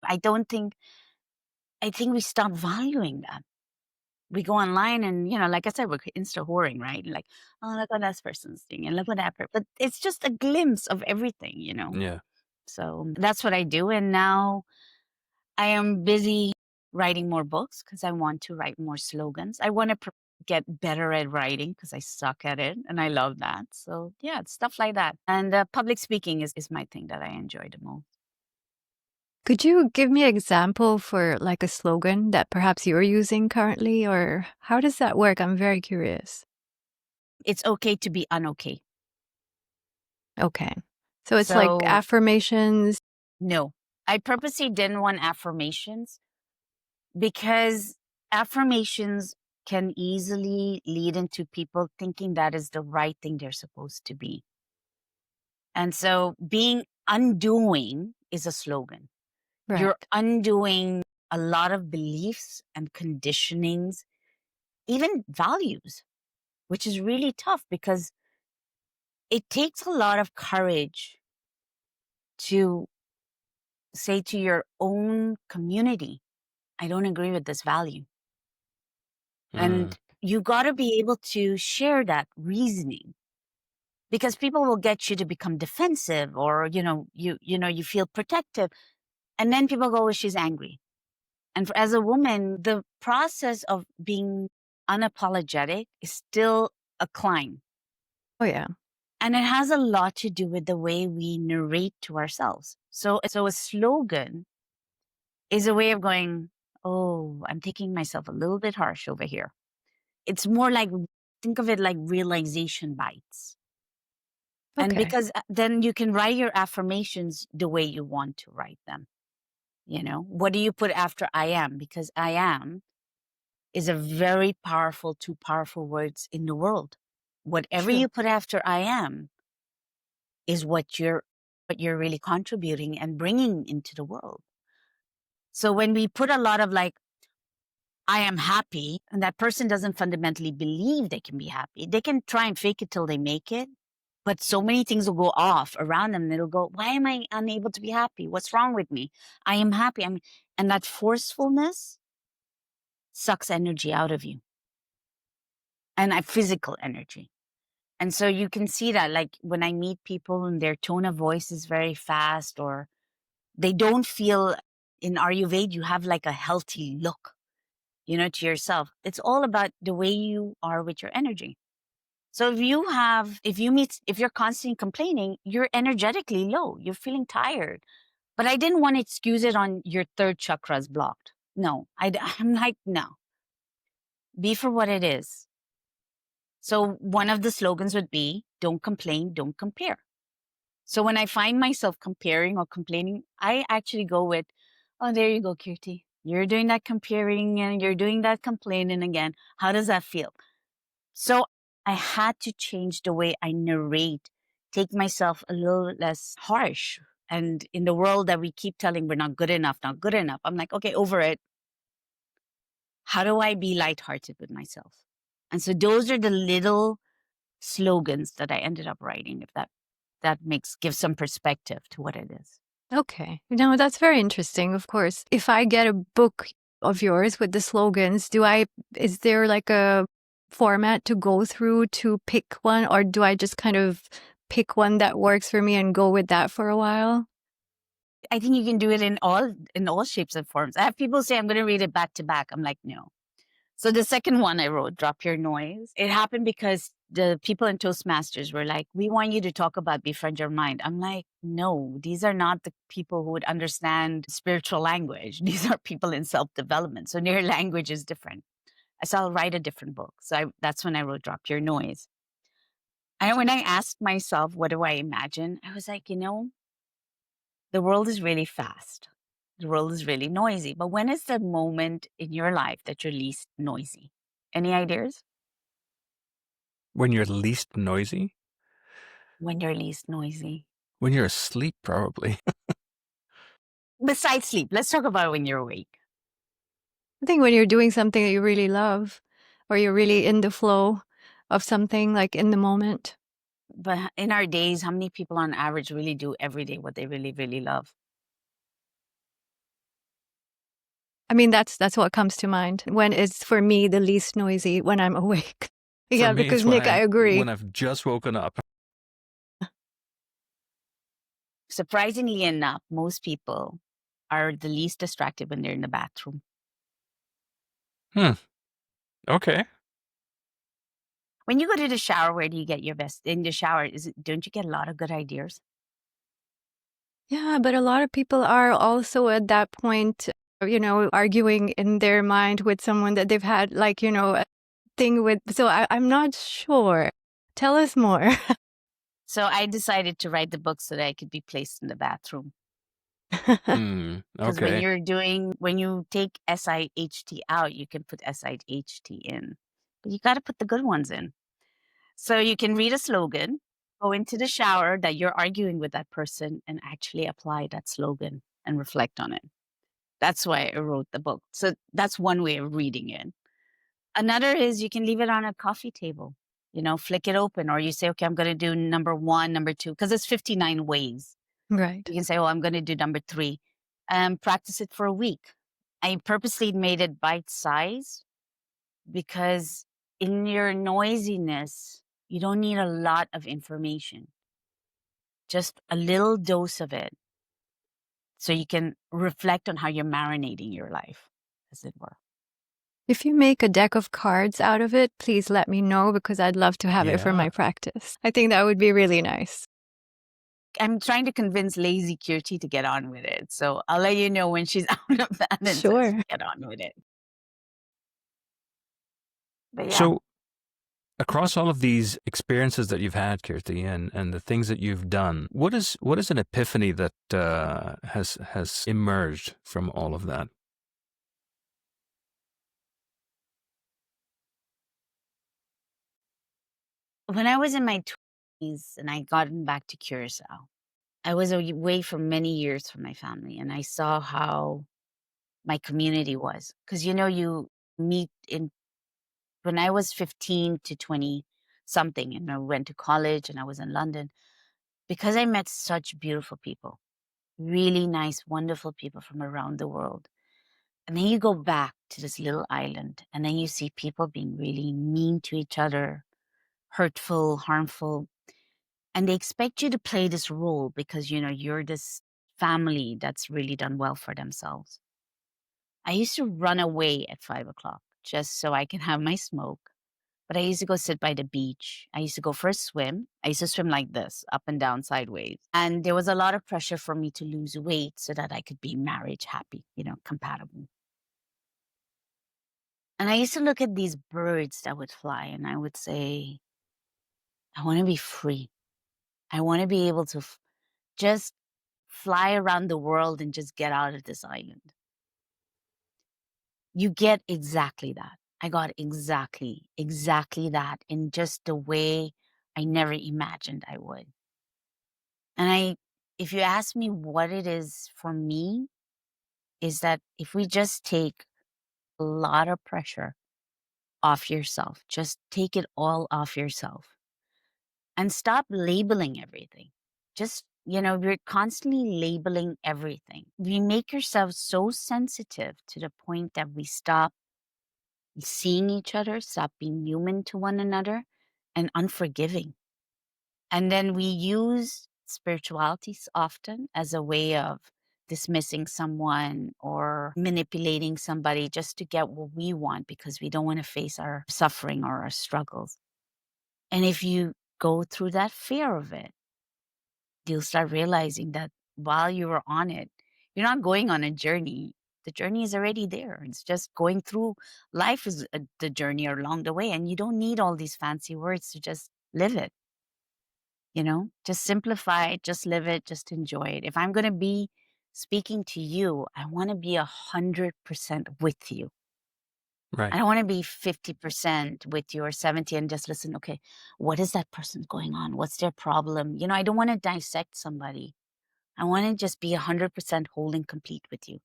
I think we stop valuing that. We go online and, like I said, we're Insta whoring, right? Like, oh, look what that person's doing and look what that person. But it's just a glimpse of everything, Yeah. So that's what I do. And now I am busy writing more books because I want to write more slogans. I want to get better at writing because I suck at it and I love that. So yeah, it's stuff like that. And public speaking is my thing that I enjoy the most. Could you give me an example for like a slogan that perhaps you're using currently, or how does that work? I'm very curious. It's okay to be unokay. Okay. So it's like affirmations. No, I purposely didn't want affirmations because affirmations can easily lead into people thinking that is the right thing they're supposed to be. And so being undoing is a slogan. Right. You're undoing a lot of beliefs and conditionings, even values, which is really tough because it takes a lot of courage to say to your own community, I don't agree with this value. And you got to be able to share that reasoning, because people will get you to become defensive or, you feel protective. And then people go, well, she's angry. And as a woman, the process of being unapologetic is still a climb. Oh, yeah. And it has a lot to do with the way we narrate to ourselves. So a slogan is a way of going, oh, I'm taking myself a little bit harsh over here. It's more like, think of it like realization bites. And Okay. because then you can write your affirmations the way you want to write them. What do you put after I am? Because I am is a very powerful, two powerful words in the world. Whatever True. you put after I am is what you're really contributing and bringing into the world. So when we put a lot of like, I am happy, and that person doesn't fundamentally believe they can be happy, they can try and fake it till they make it. But so many things will go off around them. And it'll go, why am I unable to be happy? What's wrong with me? I am happy. And that forcefulness sucks energy out of you. And physical energy. And so you can see that, like when I meet people and their tone of voice is very fast, or they don't feel, in Ayurveda, you have like a healthy look, to yourself. It's all about the way you are with your energy. So if you're constantly complaining, you're energetically low, you're feeling tired. But I didn't want to excuse it on your third chakra is blocked. No, I'm like, no, be for what it is. So one of the slogans would be, don't complain, don't compare. So when I find myself comparing or complaining, I actually go with, oh, there you go, Kirti. You're doing that comparing and you're doing that complaining again. How does that feel? So I had to change the way I narrate, take myself a little less harsh. And in the world that we keep telling we're not good enough, I'm like, okay, over it. How do I be lighthearted with myself? And so those are the little slogans that I ended up writing, if that gives some perspective to what it is. Okay. No, that's very interesting, of course. If I get a book of yours with the slogans, is there like a format to go through to pick one, or do I just kind of pick one that works for me and go with that for a while? I think you can do it in all shapes and forms. I have people say, I'm going to read it back to back. I'm like, no. So the second one I wrote, Drop Your Noise, it happened because the people in Toastmasters were like, we want you to talk about Befriend Your Mind. I'm like, no, these are not the people who would understand spiritual language. These are people in self-development. So their language is different. So I'll write a different book. So that's when I wrote Drop Your Noise. And when I asked myself, what do I imagine? I was like, the world is really fast. The world is really noisy. But when is the moment in your life that you're least noisy? Any ideas? When you're least noisy? When you're least noisy. When you're asleep, probably. Besides sleep, let's talk about when you're awake. I think when you're doing something that you really love, or you're really in the flow of something, like in the moment. But in our days, how many people on average really do every day what they really, really love? I mean, that's what comes to mind. When it's, for me, the least noisy, when I'm awake. Yeah, For me, because it's when Nick, I agree. when I've just woken up. Surprisingly enough, most people are the least distracted when they're in the bathroom. Okay. When you go to the shower, where do you get your best? In the shower, don't you get a lot of good ideas? Yeah, but a lot of people are also at that point, arguing in their mind with someone that they've had, like, a thing with. So I'm not sure. Tell us more. So I decided to write the book so that I could be placed in the bathroom. Because Okay. when you take SIHT out, you can put SIHT in. But you got to put the good ones in. So you can read a slogan, go into the shower that you're arguing with that person, and actually apply that slogan and reflect on it. That's why I wrote the book. So that's one way of reading it. Another is you can leave it on a coffee table, flick it open, or you say, okay, I'm going to do number 1, number 2, because it's 59 ways. Right. You can say, oh, I'm going to do number 3, and practice it for a week. I purposely made it bite size because in your noisiness, you don't need a lot of information, just a little dose of it. So you can reflect on how you're marinating your life, as it were. If you make a deck of cards out of it, please let me know, because I'd love to have it for my practice. I think that would be really nice. I'm trying to convince lazy Kirti to get on with it. So I'll let you know when she's out of that and Sure. says, get on with it. But yeah. So, across all of these experiences that you've had, Kirti, and the things that you've done, what is an epiphany that has emerged from all of that? When I was in my 20s and I gotten back to Curacao, I was away for many years from my family, and I saw how my community was. Because, you meet when I was 15 to 20 something, and I went to college and I was in London, because I met such beautiful people, really nice, wonderful people from around the world. And then you go back to this little island, and then you see people being really mean to each other, hurtful, harmful. And they expect you to play this role because, you're this family that's really done well for themselves. I used to run away at 5 o'clock just so I can have my smoke. But I used to go sit by the beach. I used to go for a swim. I used to swim like this, up and down, sideways. And there was a lot of pressure for me to lose weight so that I could be marriage happy, compatible. And I used to look at these birds that would fly and I would say, I want to be free. I want to be able to just fly around the world and just get out of this island. You get exactly that. I got exactly that in just the way I never imagined I would. And if you ask me what it is for me, is that if we just take a lot of pressure off yourself, just take it all off yourself and stop labeling everything. Just, we're constantly labeling everything. We make ourselves so sensitive to the point that we stop seeing each other, stop being human to one another, and unforgiving. And then we use spiritualities often as a way of dismissing someone or manipulating somebody just to get what we want because we don't want to face our suffering or our struggles. And if you go through that fear of it, you'll start realizing that while you were on it, you're not going on a journey. The journey is already there. It's just going through life is the journey along the way. And you don't need all these fancy words to just live it. Just simplify it, just live it, just enjoy it. If I'm going to be speaking to you, I want to be 100% with you. Right. I don't want to be 50% with you or 70 and just listen. Okay, what is that person going on? What's their problem? I don't want to dissect somebody. I want to just be 100% whole and complete with you.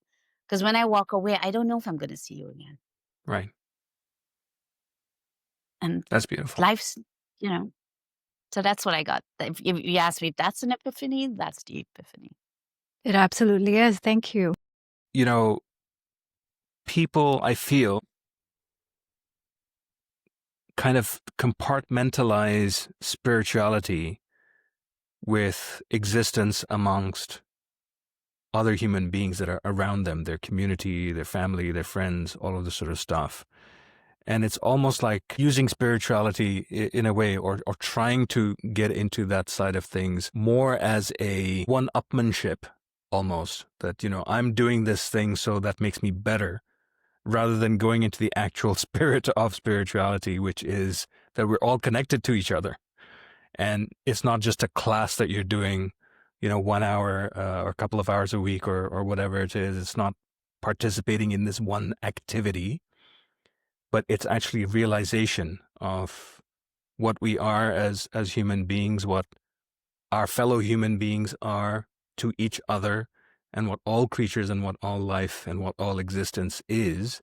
Because when I walk away, I don't know if I'm going to see you again. Right. And That's beautiful. life's, so that's what I got. If you ask me if that's an epiphany, that's the epiphany. It absolutely is. Thank you. People, I feel, kind of compartmentalize spirituality with existence amongst other human beings that are around them, their community, their family, their friends, all of this sort of stuff. And it's almost like using spirituality in a way, or trying to get into that side of things more as a one-upmanship almost, that, I'm doing this thing so that makes me better, rather than going into the actual spirit of spirituality, which is that we're all connected to each other. And it's not just a class that you're doing, 1 hour or a couple of hours a week or whatever it is. It's not participating in this one activity, but it's actually realization of what we are as human beings, what our fellow human beings are to each other, and what all creatures and what all life and what all existence is,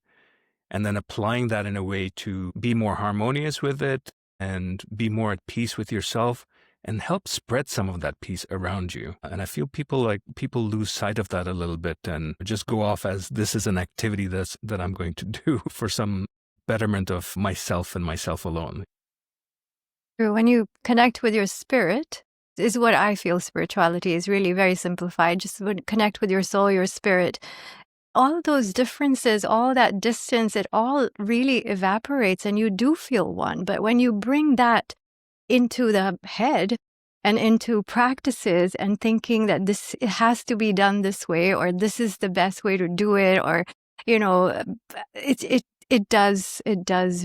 and then applying that in a way to be more harmonious with it and be more at peace with yourself and help spread some of that peace around you. And I feel people lose sight of that a little bit and just go off as this is an activity that I'm going to do for some betterment of myself and myself alone. When you connect with your spirit, is what I feel spirituality is really very simplified. Just connect with your soul, your spirit. All those differences, all that distance, it all really evaporates and you do feel one. But when you bring that into the head and into practices and thinking that it has to be done this way, or this is the best way to do it, or, it does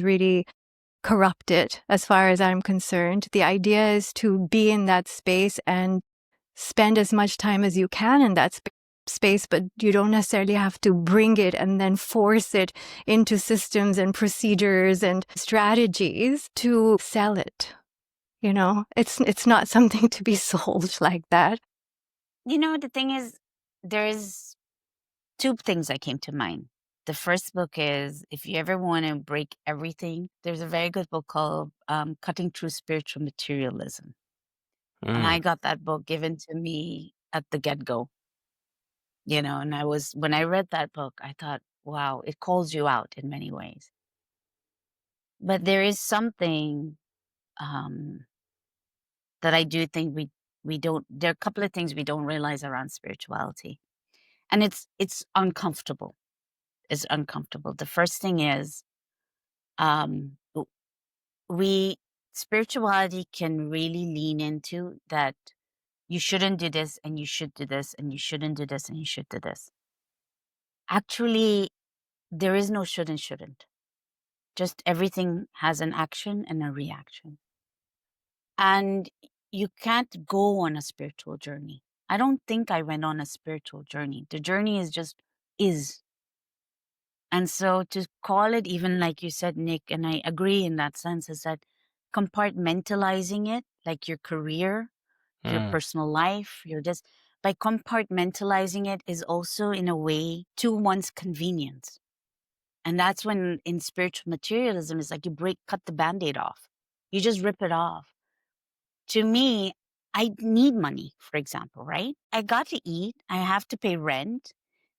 really corrupt it as far as I'm concerned. The idea is to be in that space and spend as much time as you can in that space, but you don't necessarily have to bring it and then force it into systems and procedures and strategies to sell it. It's not something to be sold like that. The thing is, there's 2 things that came to mind. The first book is, if you ever want to break everything, there's a very good book called Cutting Through Spiritual Materialism. And I got that book given to me at the get-go. And when I read that book, I thought, wow, it calls you out in many ways. But there is something that I do think we don't. There are a couple of things we don't realize around spirituality, and it's uncomfortable. It's uncomfortable. The first thing is, um, we spirituality can really lean into that. You shouldn't do this, and you should do this, and you shouldn't do this, and you should do this. Actually, there is no should and shouldn't. Just everything has an action and a reaction. And you can't go on a spiritual journey. I don't think I went on a spiritual journey. The journey is just is. And so to call it, even like you said, Nick, and I agree in that sense, is that compartmentalizing it, like your career, your personal life, your this, by compartmentalizing it is also in a way to one's convenience. And that's when in spiritual materialism, it's like you cut the Band-Aid off. You just rip it off. To me, I need money, for example, right? I got to eat. I have to pay rent.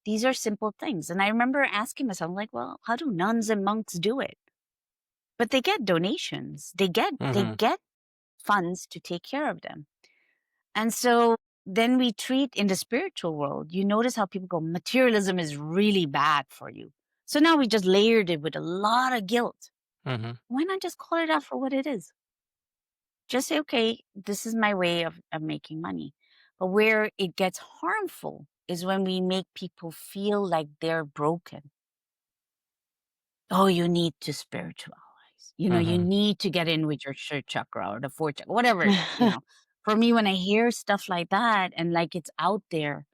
These are simple things. And I remember asking myself, I'm like, well, how do nuns and monks do it? But they get donations. They get funds to take care of them. And so then we treat in the spiritual world, you notice how people go, materialism is really bad for you. So now we just layered it with a lot of guilt. Why not just call it out for what it is? Just say, okay, this is my way of making money. But where it gets harmful is when we make people feel like they're broken. Oh, you need to spiritualize. You know, you need to get in with your third chakra or the fourth chakra, whatever it is, you know. For me, when I hear stuff like that and like it's out there,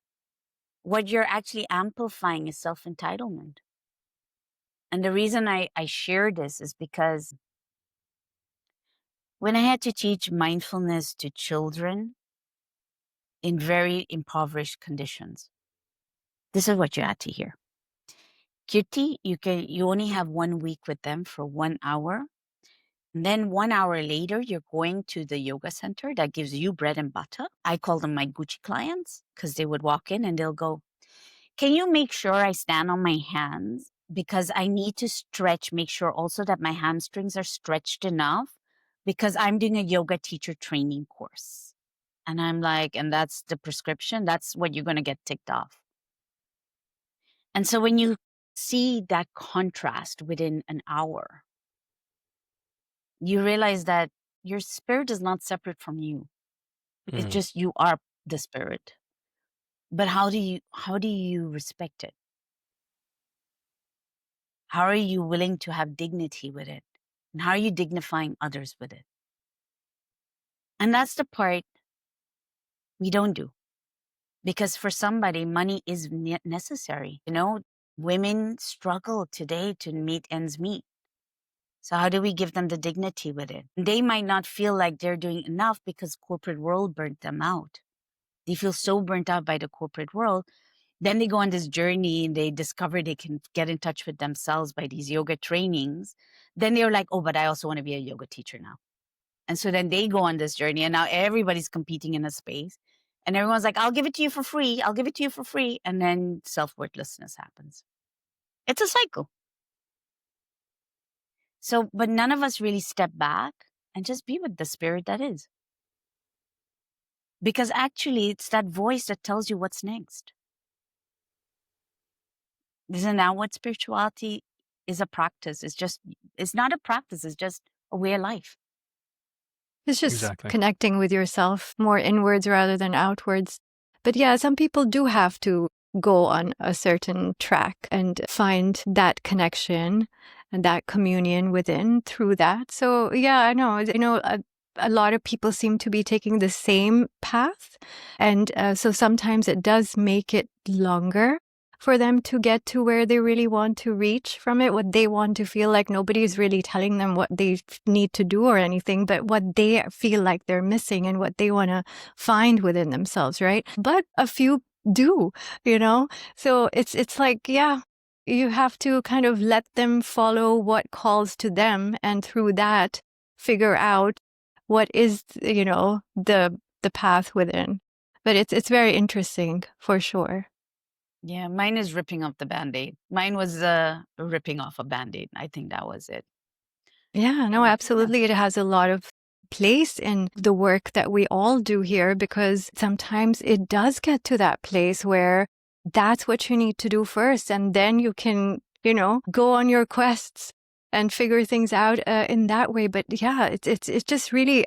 what you're actually amplifying is self-entitlement. And the reason I share this is because when I had to teach mindfulness to children in very impoverished conditions, this is what you had to hear. Kirti, you only have 1 week with them for 1 hour. And then 1 hour later, you're going to the yoga center that gives you bread and butter. I call them my Gucci clients because they would walk in and they'll go, can you make sure I stand on my hands? Because I need to stretch, make sure also that my hamstrings are stretched enough because I'm doing a yoga teacher training course. And I'm like, and that's the prescription. That's what you're going to get ticked off. And so when you see that contrast within an hour, you realize that your spirit is not separate from you. It's just you are the spirit. But how do you respect it? How are you willing to have dignity with it? And how are you dignifying others with it? And that's the part we don't do. Because for somebody, money is necessary. You know, women struggle today to meet ends meet. So how do we give them the dignity with it? They might not feel like they're doing enough because corporate world burnt them out. They feel so burnt out by the corporate world. Then they go on this journey and they discover they can get in touch with themselves by these yoga trainings. Then they're like, oh, but I also want to be a yoga teacher now. And so then they go on this journey and now everybody's competing in a space. And everyone's like, I'll give it to you for free. I'll give it to you for free. And then self-worthlessness happens. It's a cycle. So, but none of us really step back and just be with the spirit that is. Because actually, it's that voice that tells you what's next. Isn't that what spirituality is? A practice. It's not a practice. It's just a way of life. It's just connecting with yourself more inwards rather than outwards. But yeah, some people do have to go on a certain track and find that connection and that communion within through that. So yeah, I know. A lot of people seem to be taking the same path. And so sometimes it does make it longer for them to get to where they really want to reach from it, what they want to feel like. Nobody's really telling them what they need to do or anything, but what they feel like they're missing and what they want to find within themselves, right? But a few do, So it's like, yeah, you have to kind of let them follow what calls to them, and through that, figure out what is, the path within. But it's very interesting for sure. Yeah, mine is ripping off the Band-Aid. Mine was ripping off a Band-Aid. I think that was it. Yeah, no, absolutely. It has a lot of place in the work that we all do here, because sometimes it does get to that place where that's what you need to do first. And then you can, go on your quests and figure things out in that way. But yeah, it's just really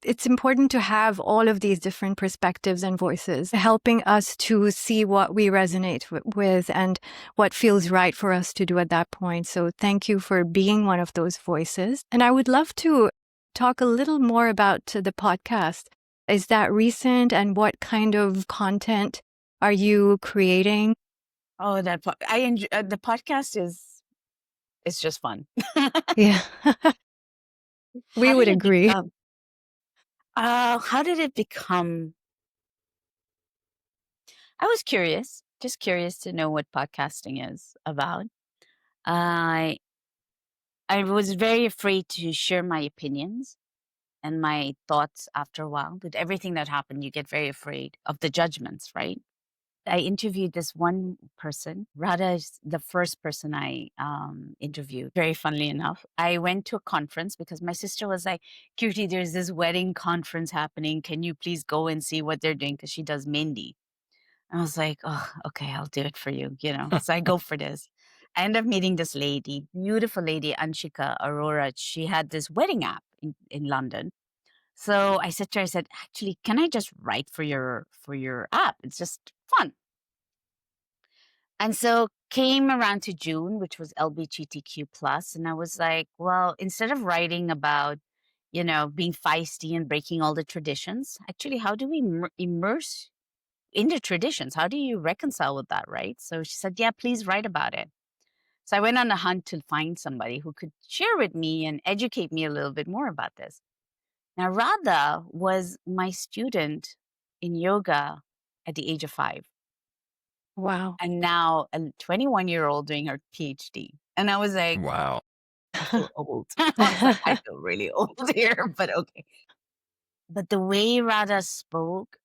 it's important to have all of these different perspectives and voices helping us to see what we resonate with and what feels right for us to do at that point. So thank you for being one of those voices. And I would love to talk a little more about the podcast. Is that recent, and what kind of content are you creating? Oh, I enjoy the podcast it's just fun. Yeah. We How would did it agree. become? How did it become? I was just curious to know what podcasting is about. I I was very afraid to share my opinions and my thoughts after a while. With everything that happened, you get very afraid of the judgments, right? I interviewed this one person. Radha is the first person I interviewed, very funnily enough. I went to a conference because my sister was like, Kirti, there's this wedding conference happening. Can you please go and see what they're doing? Because she does Mehndi. I was like, oh, okay, I'll do it for you, So I go for this. I end up meeting this lady, beautiful lady, Anshika Arora. She had this wedding app in London. So I said to her, I said, actually, can I just write for your app? It's just fun. And so came around to June, which was LGBTQ plus, and I was like, well, instead of writing about, being feisty and breaking all the traditions, actually, how do we immerse in the traditions? How do you reconcile with that, right? So she said, yeah, please write about it. So I went on a hunt to find somebody who could share with me and educate me a little bit more about this. Now, Radha was my student in yoga at the age of 5. Wow. And now a 21-year-old doing her PhD. And I was like, Wow. I feel old. I was like, I feel really old here, but okay. But the way Radha spoke,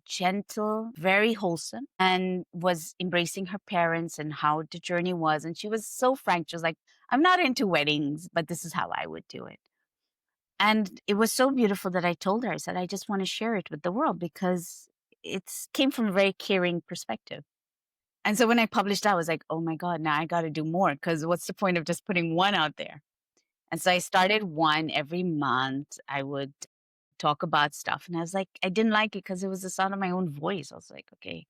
gentle, very wholesome, and was embracing her parents and how the journey was. And she was so frank. She was like, I'm not into weddings, but this is how I would do it. And it was so beautiful that I told her, I said, I just want to share it with the world because it came from a very caring perspective. And so when I published that, I was like, oh my God, now I got to do more, because what's the point of just putting one out there? And so I started one every month. I would talk about stuff. And I was like, I didn't like it because it was the sound of my own voice. I was like, okay,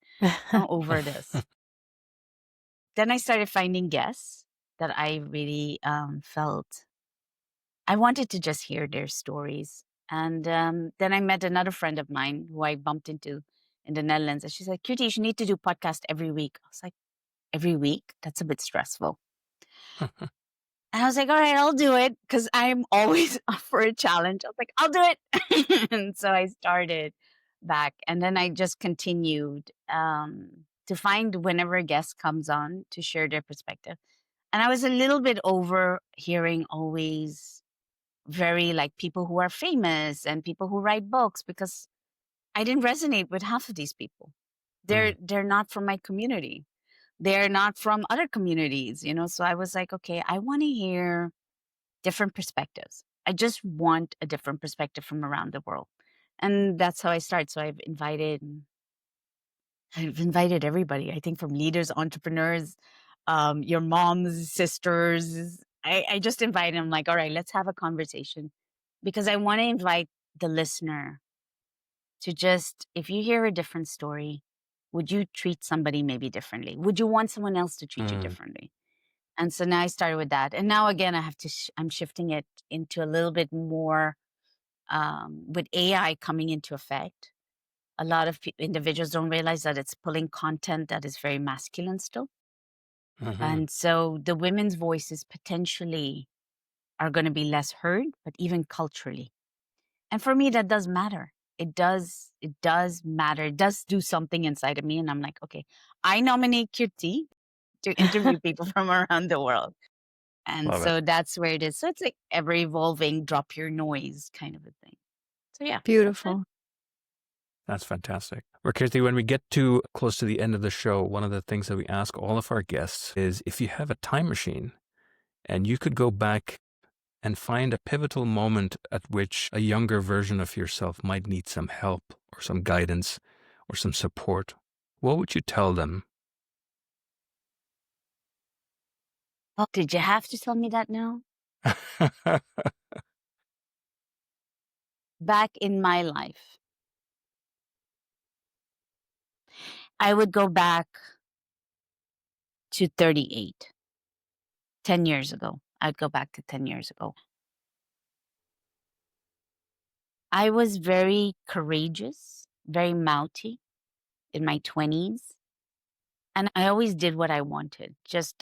I'm over this. Then I started finding guests that I really felt I wanted to just hear their stories. And then I met another friend of mine who I bumped into in the Netherlands. And she's like, Kirti, you need to do podcast every week. I was like, every week? That's a bit stressful. And I was like, all right, I'll do it, because I'm always up for a challenge. I was like, I'll do it. And so I started back. And then I just continued to find whenever a guest comes on to share their perspective. And I was a little bit over hearing always very like people who are famous and people who write books, because I didn't resonate with half of these people. They're not from my community. They're not from other communities, So I was like, okay, I want to hear different perspectives. I just want a different perspective from around the world. And that's how I start. So I've invited everybody, I think, from leaders, entrepreneurs, your moms, sisters. I just invited them, like, all right, let's have a conversation, because I want to invite the listener to just, if you hear a different story, would you treat somebody maybe differently? Would you want someone else to treat you differently? And so now I started with that. And now again, I have to, I'm shifting it into a little bit more with AI coming into effect. A lot of individuals don't realize that it's pulling content that is very masculine still. And so the women's voices potentially are going to be less heard, but even culturally. And for me, that does matter. It does matter. It does do something inside of me. And I'm like, okay, I nominate Kirti to interview people from around the world. And Love it. so that's where it is. So it's like ever evolving, drop your noise kind of a thing. So yeah. Beautiful. That's fantastic. Well, Kirti, when we get too close to the end of the show, one of the things that we ask all of our guests is, if you have a time machine and you could go back and find a pivotal moment at which a younger version of yourself might need some help or some guidance or some support, what would you tell them? Oh, did you have to tell me that now? Back in my life, I would go back to 38. 10 years ago. I'd go back to 10 years ago. I was very courageous, very mouthy in my 20s. And I always did what I wanted.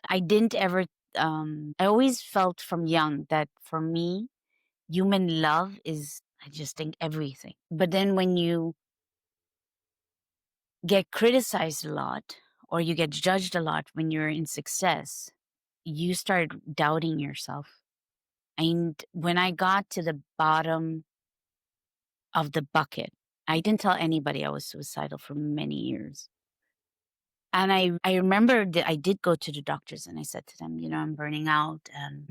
I didn't ever, I always felt from young that for me, human love is, I just think, everything. But then when you get criticized a lot or you get judged a lot when you're in success, you start doubting yourself. And when I got to the bottom of the bucket, I didn't tell anybody I was suicidal for many years. And I remember that I did go to the doctors and I said to them, I'm burning out and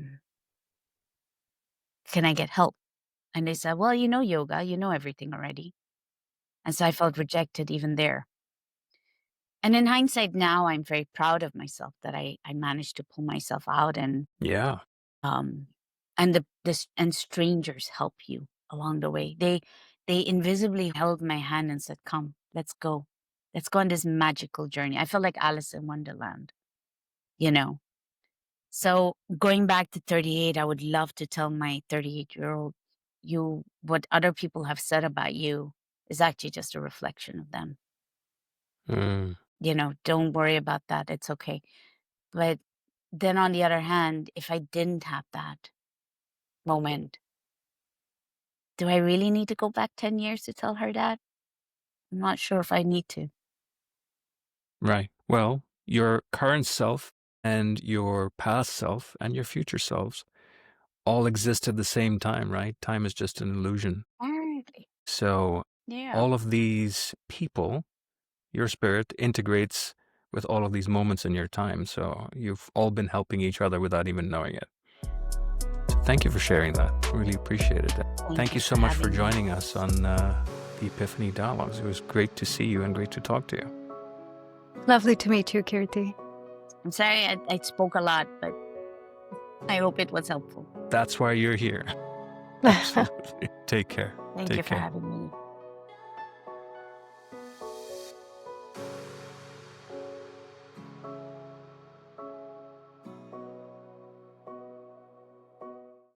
can I get help? And they said, well, yoga, you know everything already. And so I felt rejected even there. And in hindsight now, I'm very proud of myself that I managed to pull myself out Yeah. and and strangers help you along the way. They invisibly held my hand and said, come, let's go. Let's go on this magical journey. I felt like Alice in Wonderland, you know. So going back to 38, I would love to tell my 38-year-old, what other people have said about you is actually just a reflection of them. Mm. Don't worry about that. It's okay. But then on the other hand, if I didn't have that moment, do I really need to go back 10 years to tell her that? I'm not sure if I need to. Right. Well, your current self and your past self and your future selves all exist at the same time, right? Time is just an illusion. Alright. So Yeah. all of these people, your spirit integrates with all of these moments in your time. So you've all been helping each other without even knowing it. So thank you for sharing that. Really appreciated it. Thank you so much for having me. joining us on the Epiphany Dialogues. It was great to see you and great to talk to you. Lovely to meet you, Kirti. I'm sorry I spoke a lot, but I hope it was helpful. That's why you're here. Absolutely. Take care. Thank Take you for care. having me.